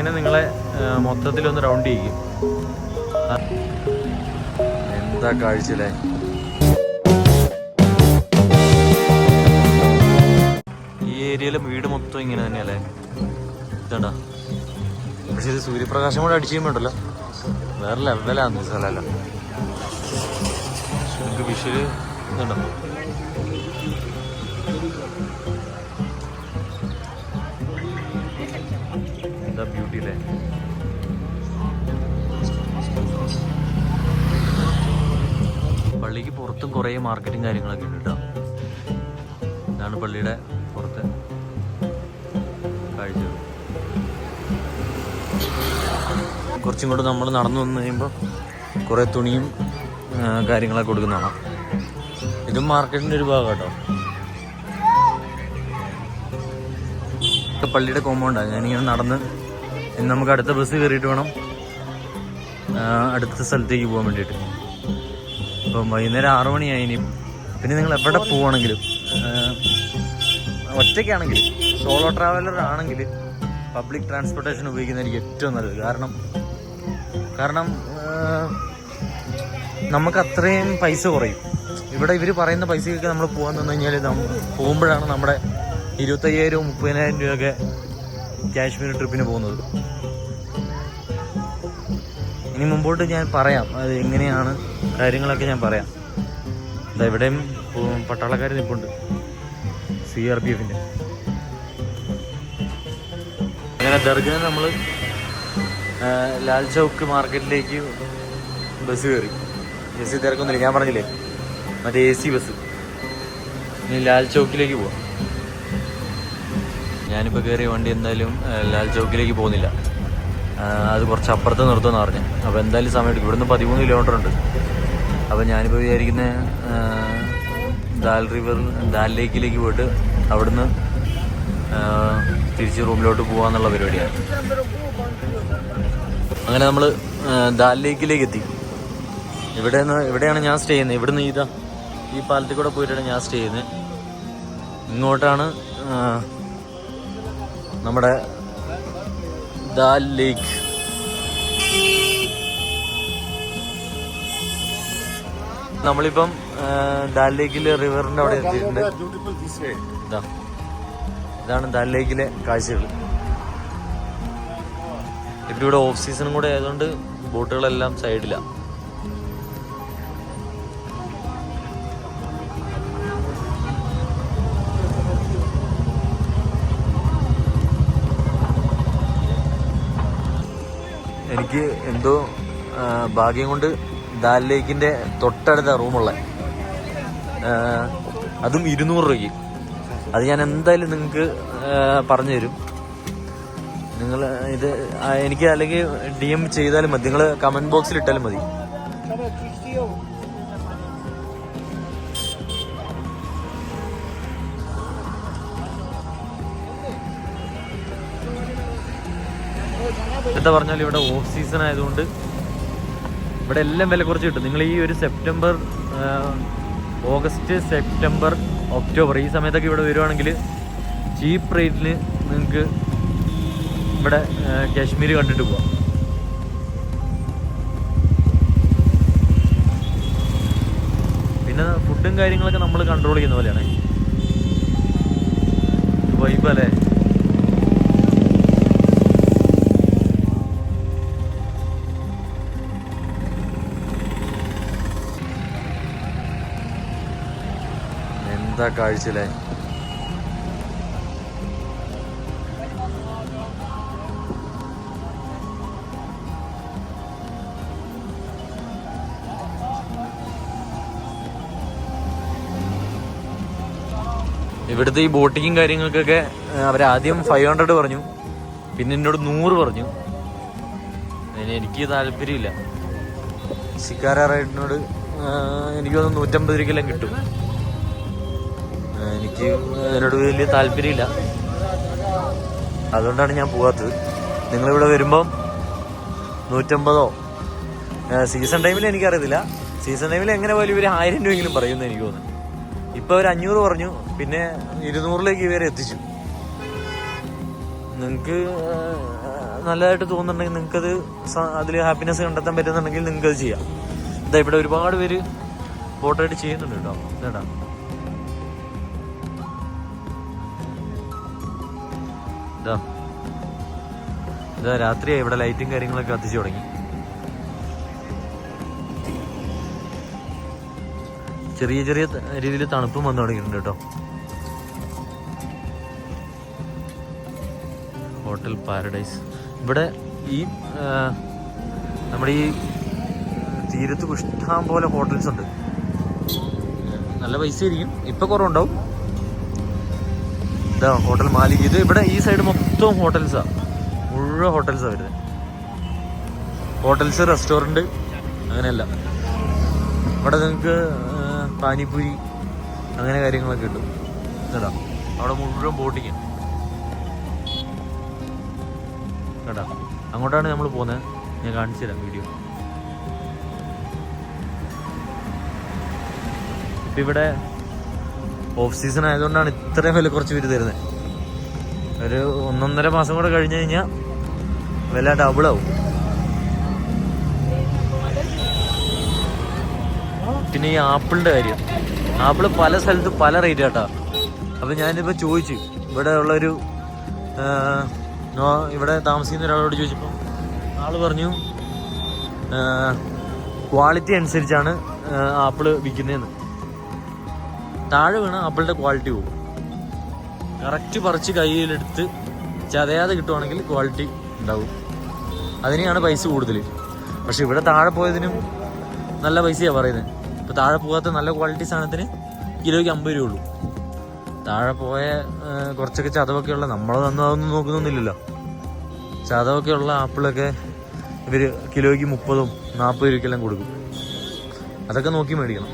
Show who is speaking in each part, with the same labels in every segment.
Speaker 1: ഇങ്ങനെ നിങ്ങളെ മൊത്തത്തിലൊന്ന് റൗണ്ട് ചെയ്യും. എന്താ കാഴ്ചയില്ലേ. ഈ ഏരിയയിലെ വീട് മൊത്തം ഇങ്ങനെ തന്നെയല്ലേ, ഇതാ. പക്ഷെ ഇത് സൂര്യപ്രകാശം കൂടെ അടിച്ചു കഴിയുമ്പോണ്ടല്ലോ വേറെ ലെവലാന്ന് സ്ഥലമല്ല. നിങ്ങൾക്ക് വിഷ്വല് ഇതുണ്ടോ. എന്താ ബ്യൂട്ടി അല്ലേ. പള്ളിക്ക് പുറത്തും കുറേ മാർക്കറ്റും കാര്യങ്ങളൊക്കെ ഉണ്ട് കേട്ടോ. ഇതാണ് പള്ളിയുടെ പുറത്ത് കാഴ്ച. കുറച്ചും കൂടെ നമ്മൾ നടന്നു വന്നു കഴിയുമ്പോൾ കുറേ തുണിയും കാര്യങ്ങളൊക്കെ കൊടുക്കുന്നതാണ്. ഇതും മാർക്കറ്റിൻ്റെ ഒരു ഭാഗം കേട്ടോ. പള്ളിയുടെ കോമ്പൗണ്ടാണ്. ഞാനിങ്ങനെ നടന്ന് ഇനി നമുക്ക് അടുത്ത ബസ് കയറിയിട്ട് വേണം അടുത്ത സ്ഥലത്തേക്ക് പോകാൻ വേണ്ടിയിട്ട്. ഇപ്പം വൈകുന്നേരം 6 മണിയായി. ഇനി പിന്നെ നിങ്ങൾ എവിടെ പോവുകയാണെങ്കിലും, ഒറ്റയ്ക്കാണെങ്കിലും സോളോ ട്രാവലർ ആണെങ്കിൽ പബ്ലിക് ട്രാൻസ്പോർട്ടേഷൻ ഉപയോഗിക്കുന്നതായിരിക്കും ഏറ്റവും നല്ലത്. കാരണം നമുക്ക് അത്രയും പൈസ കുറയും. ഇവിടെ ഇവർ പറയുന്ന പൈസയൊക്കെ നമ്മൾ പോകാൻ തന്നു കഴിഞ്ഞാൽ പോകുമ്പോഴാണ് നമ്മുടെ 25,000 30,000 രൂപയൊക്കെ കാശ്മീർ ട്രിപ്പിന് പോകുന്നത്. ഇനി മുമ്പോട്ട് ഞാൻ പറയാം അത് എങ്ങനെയാണ് കാര്യങ്ങളൊക്കെ ഞാൻ പറയാം. എന്താ ഇവിടെയും പട്ടാളക്കാർ നിൽപ്പുണ്ട്, CRPFൻ്റെ. അങ്ങനെ ദർഗയിൽ നമ്മൾ ലാൽ ചൗക്ക് മാർക്കറ്റിലേക്ക് ബസ് കയറി. AC തിരക്കൊന്നുമില്ല, ഞാൻ പറഞ്ഞില്ലേ മറ്റേ AC ബസ്. ഇനി ലാൽ ചൗക്കിലേക്ക് പോവാം. ഞാനിപ്പോൾ കയറിയ വണ്ടി എന്തായാലും ലാൽ ചൗക്കിലേക്ക് പോകുന്നില്ല, അത് കുറച്ച് അപ്പുറത്ത് നിർത്തുമെന്ന് പറഞ്ഞു. അപ്പോൾ എന്തായാലും സമയം എടുക്കും. ഇവിടുന്ന് 13 കിലോമീറ്റർ ഉണ്ട്. അപ്പോൾ ഞാനിപ്പോൾ വിചാരിക്കുന്ന ദാൽ ലേക്കിലേക്ക് പോയിട്ട് അവിടുന്ന് തിരിച്ച് റൂമിലോട്ട് പോകാന്നുള്ള പരിപാടിയാണ്. അങ്ങനെ നമ്മൾ ദാൽ ലേക്കിലേക്ക് എത്തി. ഇവിടെയാണ് ഞാൻ സ്റ്റേ ചെയ്യുന്നത്. ഇവിടുന്ന് ഈ പാലത്തിൽ കൂടെ പോയിട്ടാണ് ഞാൻ സ്റ്റേ ചെയ്യുന്നത്. ഇങ്ങോട്ടാണ് നമ്മുടെ ദാൽ ലേക്ക്. നമ്മളിപ്പം ദാൽ ലേക്കിലെ റിവറിൻ്റെ അവിടെ എത്തിയിട്ടുണ്ട്. ഇതാണ് ദാൽ ലേക്കിലെ കാഴ്ചകൾ. ഇപ്പം ഇവിടെ ഓഫ് സീസണും കൂടെ ആയതുകൊണ്ട് ബോട്ടുകളെല്ലാം സൈഡിലാണ്. എനിക്ക് എന്തോ ഭാഗ്യം കൊണ്ട് ദാൽ ലേക്കിൻ്റെ തൊട്ടടുത്ത റൂമുള്ള, അതും 200 രൂപയ്ക്ക്. അത് ഞാൻ എന്തായാലും നിങ്ങൾക്ക് പറഞ്ഞു തരും. നിങ്ങൾ ഇത് എനിക്ക് അല്ലെങ്കിൽ DM ചെയ്താലും മതി, നിങ്ങൾ കമൻറ്റ് ബോക്സിൽ ഇട്ടാലും മതി. എന്താ പറഞ്ഞാൽ ഇവിടെ ഓഫ് സീസൺ ആയതുകൊണ്ട് ഇവിടെ എല്ലാം വില കുറച്ച് കിട്ടും. നിങ്ങൾ ഈ ഒരു ഓഗസ്റ്റ് സെപ്റ്റംബർ ഒക്ടോബർ ഈ സമയത്തൊക്കെ ഇവിടെ വരുവാണെങ്കിൽ ചീപ്പ് റേറ്റിന് നിങ്ങൾക്ക് ഇവിടെ കാശ്മീർ കണ്ടിട്ട് പോവാം. പിന്നെ ഫുഡും കാര്യങ്ങളൊക്കെ നമ്മൾ കൺട്രോൾ ചെയ്യുന്ന പോലെയാണ്. വൈബല്ലേ. എന്താ കാഴ്ചയില്ലേ. ഇവിടുത്തെ ഈ ബോട്ടിങ്ങും കാര്യങ്ങൾക്കൊക്കെ അവരാദ്യം 500 പറഞ്ഞു, പിന്നെ എന്നോട് 100 പറഞ്ഞു. എനിക്ക് താല്പര്യമില്ല. ശിക്കാര റൈഡിനോട് എനിക്കൊന്ന് 150 രൂപയ്ക്കെല്ലാം കിട്ടും. എനിക്ക് അതിനോട് വലിയ താല്പര്യമില്ല, അതുകൊണ്ടാണ് ഞാൻ പോകാത്തത്. നിങ്ങളിവിടെ വരുമ്പം 150 സീസൺ ടൈമിൽ എനിക്കറിയത്തില്ല. സീസൺ ടൈമിൽ എങ്ങനെ പോലും ഇവർ 1000 രൂപയെങ്കിലും പറയുമെന്ന് എനിക്ക് തോന്നുന്നു. ഇപ്പോൾ അവർ 500 പറഞ്ഞു, പിന്നെ 200 ഇവരെ എത്തിച്ചു. നിങ്ങൾക്ക് നല്ലതായിട്ട് തോന്നുന്നുണ്ടെങ്കിൽ നിങ്ങൾക്കത് അതിൽ ഹാപ്പിനെസ് കണ്ടെത്താൻ പറ്റുന്നുണ്ടെങ്കിൽ നിങ്ങൾക്കത് ചെയ്യാം. ഇതാ ഇവിടെ ഒരുപാട് പേര് ഫോട്ടോ ആയിട്ട് ചെയ്യുന്നുണ്ട് കേട്ടോ. ഇതാ ഇതാ ഇതാ രാത്രിയായി, ഇവിടെ ലൈറ്റും കാര്യങ്ങളൊക്കെ കത്തിച്ചു തുടങ്ങി. ചെറിയ ചെറിയ രീതിയിൽ തണുപ്പും വന്നു തുടങ്ങിയിട്ടുണ്ട് കേട്ടോ. Hotel paradise. ഇവിടെ ഈ നമ്മുടെ ഈ തീരത്ത് ഇഷ്ടം പോലെ ഹോട്ടൽസ് ഉണ്ട്. നല്ല പൈസ ആയിരിക്കും, ഇപ്പൊ കുറവുണ്ടാവും. ഇതാ ഹോട്ടൽ മാലിക്. ഇത് ഇവിടെ ഈ സൈഡ് മൊത്തം ഹോട്ടൽസാ, മുഴുവൻ ഹോട്ടൽസാ വരുന്നത്. ഹോട്ടൽസ്, റെസ്റ്റോറൻറ്റ്, അങ്ങനെയല്ല. ഇവിടെ നിങ്ങൾക്ക് പാനിപൂരി അങ്ങനെ കാര്യങ്ങളൊക്കെ കിട്ടും. കേട്ടോ അവിടെ മുഴുവൻ ബോട്ടിങ് കേട്ടോ. അങ്ങോട്ടാണ് നമ്മൾ പോകുന്നത്, ഞാൻ കാണിച്ചു തരാം വീഡിയോ. ഇപ്പം ഇവിടെ ഓഫ് സീസൺ ആയതുകൊണ്ടാണ് ഇത്രയും വില കുറച്ച് പേര് തരുന്നത്. ഒരു 1.5 മാസം കൂടെ കഴിഞ്ഞ് കഴിഞ്ഞാൽ വില ഡബിളാവും. പിന്നെ ഈ ആപ്പിളിൻ്റെ കാര്യം, ആപ്പിള് പല സ്ഥലത്ത് പല റേറ്റ് കേട്ടോ. അപ്പം ഞാനിപ്പോൾ ചോദിച്ചു, ഇവിടെ ഉള്ളൊരു ഇവിടെ താമസിക്കുന്ന ഒരാളോട് ചോദിച്ചപ്പോൾ ആൾ പറഞ്ഞു ക്വാളിറ്റി അനുസരിച്ചാണ് ആപ്പിള് വിൽക്കുന്നതെന്ന്. താഴെ വീണ ആപ്പിളിൻ്റെ ക്വാളിറ്റി പോകും. കറക്റ്റ് പറിച്ച് കയ്യിലെടുത്ത് ചതയാതെ കിട്ടുവാണെങ്കിൽ ക്വാളിറ്റി ഉണ്ടാവും, അതിനെയാണ് പൈസ കൂടുതൽ. പക്ഷെ ഇവിടെ താഴെ പോയതിനും നല്ല പൈസയാണ് പറയുന്നത്. ഇപ്പോൾ താഴെ പോകാത്ത നല്ല ക്വാളിറ്റി സാധനത്തിന് കിലോയ്ക്ക് 50 രൂപ ഉള്ളൂ. താഴെ പോയ കുറച്ചൊക്കെ ചതവൊക്കെയുള്ള, നമ്മളതൊന്നും അതൊന്നും നോക്കുന്നൊന്നുമില്ലല്ലോ. ചതവൊക്കെയുള്ള ആപ്പിളൊക്കെ ഇവർ കിലോയ്ക്ക് 30-40 രൂപയ്ക്കെല്ലാം കൊടുക്കും. അതൊക്കെ നോക്കി മേടിക്കണം.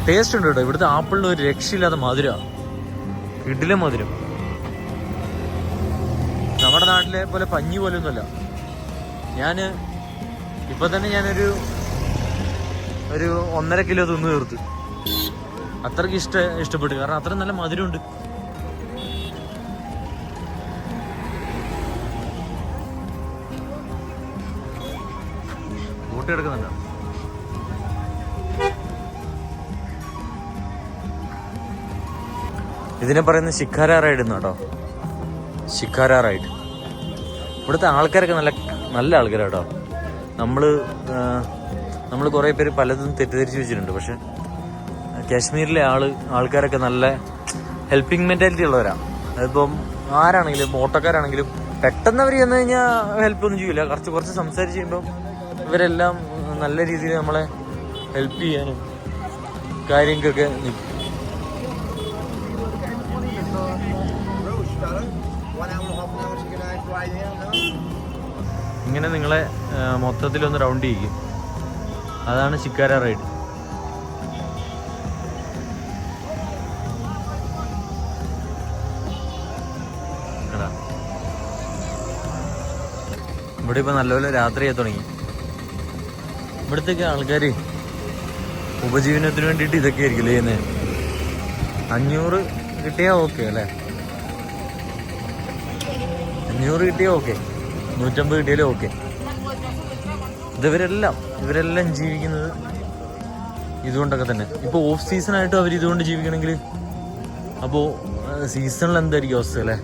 Speaker 1: ടേസ്റ്റ് ഉണ്ട് കേട്ടോ. ഇവിടുത്തെ ആപ്പിളിന് ഒരു രക്ഷയില്ലാത്ത മധുരമാണ്, ഇഡിലെ മധുരം. നമ്മുടെ നാട്ടിലെ പോലെ പഞ്ഞി പോലെ ഒന്നുമല്ല. ഇപ്പൊ തന്നെ ഞാനൊരു 1.5 കിലോ തിന്നു തീർത്ത്. അത്രയ്ക്ക് ഇഷ്ടപ്പെട്ടു, കാരണം അത്ര നല്ല മധുരമുണ്ട്. ബോട്ട് കിടക്കുന്നുണ്ടോ? ഇതിനെ പറയുന്നത് ശിഖാര റൈഡ് എന്നാട്ടോ. ശിഖാര റൈഡ്. ഇവിടുത്തെ ആൾക്കാരൊക്കെ നല്ല നല്ല ആൾക്കാരാട്ടോ. നമ്മൾ കുറേ പേര് പലതും തെറ്റിദ്ധരിച്ച് വെച്ചിട്ടുണ്ട്. പക്ഷെ കാശ്മീരിലെ ആൾക്കാരൊക്കെ നല്ല ഹെൽപ്പിംഗ് മെൻറ്റാലിറ്റി ഉള്ളവരാണ്. അതിപ്പം ആരാണെങ്കിലും, ഓട്ടോക്കാരാണെങ്കിലും പെട്ടെന്ന് അവർ ചെന്ന് കഴിഞ്ഞാൽ ഹെൽപ്പൊന്നും ചെയ്യില്ല. കുറച്ച് സംസാരിച്ച് കഴിയുമ്പം ഇവരെല്ലാം നല്ല രീതിയിൽ നമ്മളെ ഹെൽപ്പ് ചെയ്യാനും കാര്യങ്ങൾക്കൊക്കെ നിൽക്കും. ഇങ്ങനെ നിങ്ങളെ മൊത്തത്തിലൊന്ന് റൗണ്ട് ചെയ്യും. അതാണ് ശിക്കാര റൈഡ്. ഇവിടെ ഇപ്പൊ നല്ലപോലെ രാത്രിയായി തുടങ്ങി. ഇവിടത്തേക്ക് ആൾക്കാർ ഉപജീവനത്തിന് വേണ്ടിയിട്ട് ഇതൊക്കെ ആയിരിക്കില്ലേ ചെയ്യുന്നത്. 500 കിട്ടിയാൽ ഓക്കെ അല്ലേ? 500 കിട്ടിയാൽ ഓക്കെ, 150 കിട്ടിയാലും ഓക്കെ. ഇവരെല്ലാം ജീവിക്കുന്നത് ഇതുകൊണ്ടൊക്കെ തന്നെ. ഇപ്പോൾ ഓഫ് സീസണായിട്ടും അവർ ഇതുകൊണ്ട് ജീവിക്കണമെങ്കിൽ അപ്പോൾ സീസണിൽ എന്തായിരിക്കും അവസ്ഥ അല്ലേ?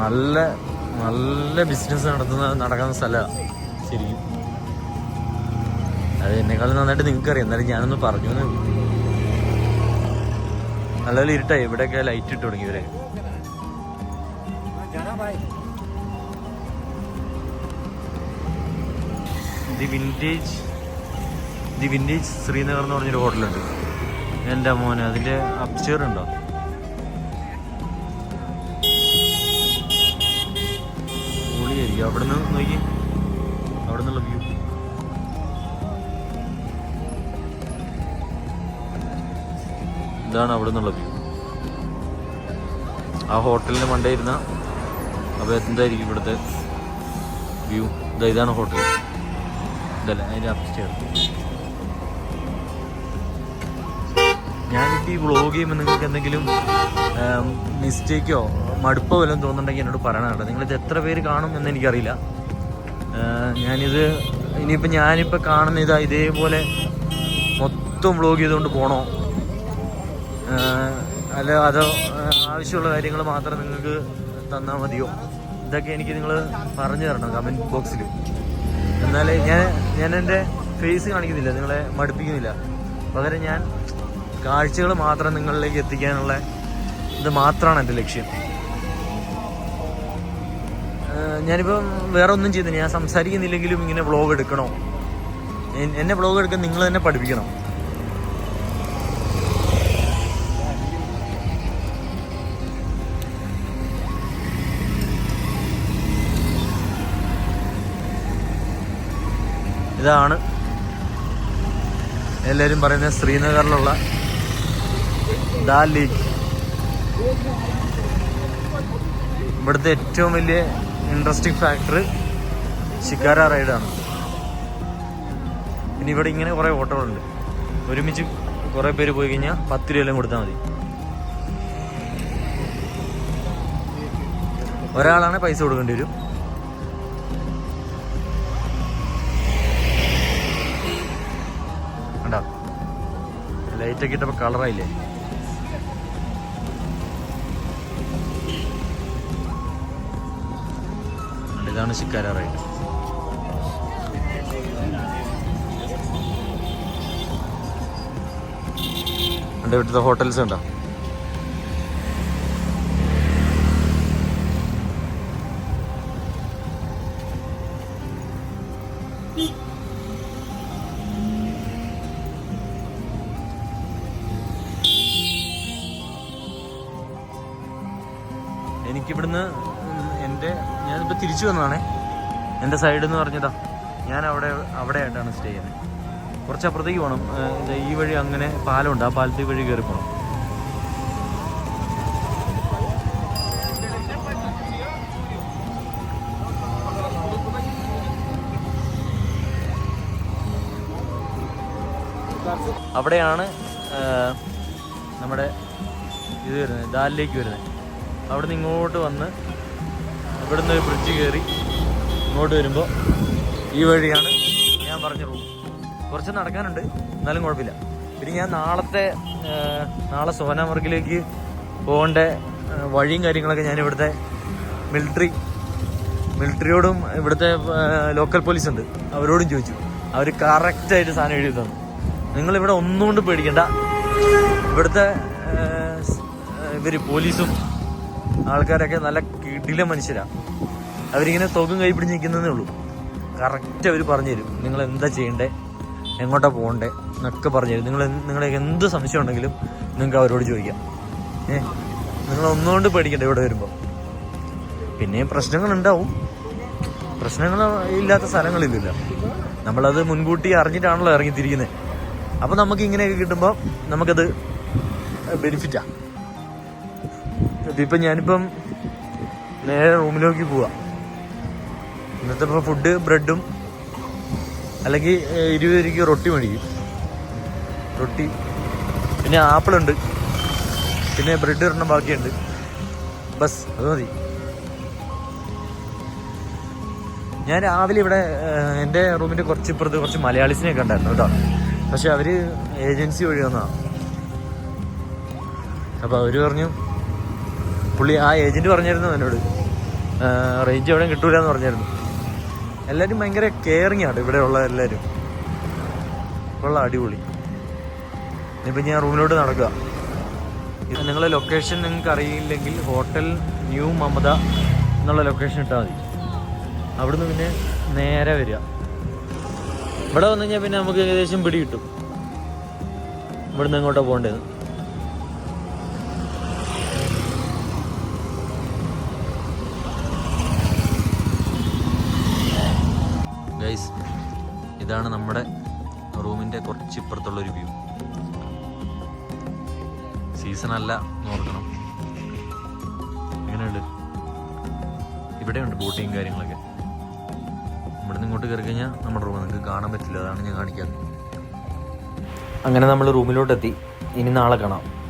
Speaker 1: നല്ല നല്ല ബിസിനസ് നടക്കുന്ന സ്ഥലമാണ് ശരിക്കും. അത് എന്നെക്കാളും നന്നായിട്ട് നിങ്ങൾക്കറിയാം. എന്നാലും ഞാനൊന്ന് പറഞ്ഞു. നല്ലപോലെ ഇരുട്ടായി. ഇവിടെയൊക്കെ ലൈറ്റ് ഇട്ട് തുടങ്ങി ഇവരെ. ദി വിൻറ്റേജ് ശ്രീനഗർ എന്ന് പറഞ്ഞൊരു ഹോട്ടലുണ്ട്. എൻ്റെ മോനെ, അതിൻ്റെ അപ്സ്റ്റെയർ ഉണ്ടോ? പൊളിയായിരിക്കും. അവിടെ നിന്ന് നോക്കി, അവിടെ നിന്നുള്ള വ്യൂ. ഇതാണ് അവിടെ നിന്നുള്ള വ്യൂ. ആ ഹോട്ടലിൻ്റെ മണ്ടേ ഇരുന്ന അപ്പോൾ എന്തായിരിക്കും ഇവിടുത്തെ വ്യൂ? ഇതാണ് ഹോട്ടൽ. ഇതല്ലേ അതിൻ്റെ അപ്സ്റ്റെയർ. ഞാനിപ്പോൾ ഈ വ്ളോഗ് ചെയ്യുമ്പോൾ നിങ്ങൾക്ക് എന്തെങ്കിലും മിസ്റ്റേക്കോ മടുപ്പോ വല്ലതും തോന്നുന്നുണ്ടെങ്കിൽ എന്നോട് പറയണമല്ലോ. നിങ്ങളിത് എത്ര പേര് കാണും എന്ന് എനിക്കറിയില്ല. ഞാനിപ്പോൾ കാണുന്ന ഇതേപോലെ മൊത്തം വ്ളോഗ് ചെയ്തുകൊണ്ട് പോകണോ, അല്ല അതോ ആവശ്യമുള്ള കാര്യങ്ങൾ മാത്രം നിങ്ങൾക്ക് തന്നാൽ മതിയോ? ഇതൊക്കെ എനിക്ക് നിങ്ങൾ പറഞ്ഞു തരണം കമൻറ്റ് ബോക്സിൽ. എന്നാലേ ഞാൻ എൻ്റെ ഫേസ് കാണിക്കുന്നില്ല, നിങ്ങളെ മടുപ്പിക്കുന്നില്ല. പകരം ഞാൻ കാഴ്ചകൾ മാത്രം നിങ്ങളിലേക്ക് എത്തിക്കാനുള്ള ഇത് മാത്രമാണ് എൻ്റെ ലക്ഷ്യം. ഞാനിപ്പം വേറെ ഒന്നും ചെയ്തില്ല, ഞാൻ സംസാരിക്കുന്നില്ലെങ്കിലും ഇങ്ങനെ വ്ളോഗ് എടുക്കണോ, എന്നെ വ്ളോഗ് എടുക്കാൻ നിങ്ങൾ തന്നെ പഠിപ്പിക്കണം. ഇതാണ് എല്ലാവരും പറയുന്ന ശ്രീനഗറിലുള്ള ദാൽ ലേക്ക്. ഇവിടുത്തെ ഏറ്റവും വലിയ ഇൻട്രസ്റ്റിംഗ് ഫാക്ടർ ഷിക്കാര റൈഡാണ്. പിന്നെ ഇവിടെ ഇങ്ങനെ കുറേ ഓട്ടോകളുണ്ട്. ഒരുമിച്ച് കുറേ പേര് പോയി കഴിഞ്ഞാൽ 10 രൂപയെല്ലാം കൊടുത്താൽ മതി. ഒരാളാണ് പൈസ കൊടുക്കേണ്ടി വരും. കണ്ടോ, ലൈറ്റൊക്കെ ഇട്ടപ്പോൾ കളറായില്ലേ? ഇതാണ് ഷിക്കാര റൈഡ്. എൻ്റെ ഇവിടുത്തെ ഹോട്ടൽസ് ഉണ്ടോ? എനിക്കിവിടുന്ന് ഞാനിപ്പോൾ തിരിച്ചു വന്നതാണേ. എൻ്റെ സൈഡ് എന്ന് പറഞ്ഞതാ, ഞാൻ അവിടെയായിട്ടാണ് സ്റ്റേ ചെയ്യുന്നത്. കുറച്ച് അപ്പുറത്തേക്ക് പോകണം. ഈ വഴി അങ്ങനെ പാലമുണ്ട്, ആ പാലത്തിൽ വഴി കയറി പോകണം. അവിടെയാണ് നമ്മുടെ ഇത് വരുന്നത്, ദാലിലേക്ക് വരുന്നത്. അവിടെ നിന്ന് ഇങ്ങോട്ട് വന്ന് ഇവിടുന്ന് ഒരു ബ്രിഡ്ജ് കയറി ഇങ്ങോട്ട് വരുമ്പോൾ ഈ വഴിയാണ് ഞാൻ പറഞ്ഞ റൂം. കുറച്ച് നടക്കാനുണ്ട്, എന്നാലും കുഴപ്പമില്ല. പിന്നെ ഞാൻ നാളെ സോനാമർഗിലേക്ക് പോകേണ്ട വഴിയും കാര്യങ്ങളൊക്കെ ഞാൻ ഇവിടുത്തെ മിലിറ്ററിയോടും ഇവിടുത്തെ ലോക്കൽ പോലീസ് ഉണ്ട്, അവരോടും ചോദിച്ചു. അവർ കറക്റ്റായിട്ട് സാധനം എഴുതി തന്നു. നിങ്ങളിവിടെ ഒന്നുകൊണ്ട് പേടിക്കണ്ട. ഇവിടുത്തെ പോലീസും ആൾക്കാരൊക്കെ നല്ല കിടില മനുഷ്യരാണ്. അവരിങ്ങനെ തുകം കൈ പിടിച്ച് നിൽക്കുന്നതേ ഉള്ളൂ. കറക്റ്റ് അവർ പറഞ്ഞു തരും നിങ്ങൾ എന്താ ചെയ്യണ്ടേ, എങ്ങോട്ടാ പോകണ്ടേ എന്നൊക്കെ പറഞ്ഞു തരും. നിങ്ങളെ എന്ത് സംശയം ഉണ്ടെങ്കിലും നിങ്ങൾക്ക് അവരോട് ചോദിക്കാം. നിങ്ങളൊന്നുകൊണ്ട് പേടിക്കണ്ട ഇവിടെ വരുമ്പോൾ. പിന്നെയും പ്രശ്നങ്ങളുണ്ടാവും, പ്രശ്നങ്ങൾ ഇല്ലാത്ത സ്ഥലങ്ങളില്ലല്ലോ. നമ്മളത് മുൻകൂട്ടി അറിഞ്ഞിട്ടാണല്ലോ ഇറങ്ങിത്തിരിക്കുന്നത്. അപ്പം നമുക്ക് ഇങ്ങനെയൊക്കെ കിട്ടുമ്പോൾ നമുക്കത് ബെനിഫിറ്റാണ്. ഞാനിപ്പം നേരെ റൂമിലേക്ക് പോവാം. ഇന്നത്തെ ഇപ്പോൾ ഫുഡ് ബ്രെഡും അല്ലെങ്കിൽ 20 രൂപയ്ക്ക് റൊട്ടി മേടിക്കും. റൊട്ടി, പിന്നെ ആപ്പിളുണ്ട്, പിന്നെ ബ്രെഡ് ഒരെണ്ണം ബാക്കിയുണ്ട്. ബസ് അത് മതി. ഞാൻ രാവിലെ ഇവിടെ എൻ്റെ റൂമിൻ്റെ കുറച്ച് മലയാളീസിനെയൊക്കെ ഉണ്ടായിരുന്നു കേട്ടോ. പക്ഷെ അവർ ഏജൻസി വഴി വന്നതാണ്. അപ്പോൾ അവർ പറഞ്ഞു, ആ ഏജൻറ്റ് പറഞ്ഞായിരുന്നു എന്നോട് റേഞ്ച് എവിടെയും കിട്ടൂല എന്ന് പറഞ്ഞായിരുന്നു. എല്ലാവരും ഭയങ്കര കെയറിങ് ആണ് ഇവിടെയുള്ള എല്ലാവരും. ഉള്ള അടിപൊളി. ഇനിയിപ്പോൾ ഞാൻ റൂമിലോട്ട് നടക്കുക. നിങ്ങളെ ലൊക്കേഷൻ നിങ്ങൾക്ക് അറിയില്ലെങ്കിൽ ഹോട്ടൽ ന്യൂ മമത എന്നുള്ള ലൊക്കേഷൻ ഇട്ടാൽ മതി. അവിടുന്ന് പിന്നെ നേരെ വരിക. ഇവിടെ വന്നു കഴിഞ്ഞാൽ പിന്നെ നമുക്ക് ഏകദേശം പിടി കിട്ടും ഇവിടുന്ന് എങ്ങോട്ടാണ് പോകേണ്ടത്. ഗൈസ്, ഇതാണ് നമ്മുടെ റൂമിൻ്റെ കുറച്ച് ഇപ്പുറത്തുള്ളൊരു വ്യൂ. സീസണല്ല നോക്കണം. എങ്ങനെയുണ്ട്? ഇവിടെയുണ്ട് ബോട്ടിങ് കാര്യങ്ങളൊക്കെ. ഇവിടുന്ന് ഇങ്ങോട്ട് കയറി കഴിഞ്ഞാൽ നമ്മുടെ റൂം നിങ്ങൾക്ക് കാണാൻ പറ്റില്ല, അതാണ് ഞാൻ കാണിക്കാറ്. അങ്ങനെ നമ്മൾ റൂമിലോട്ടെത്തി. ഇനി നാളെ കാണാം.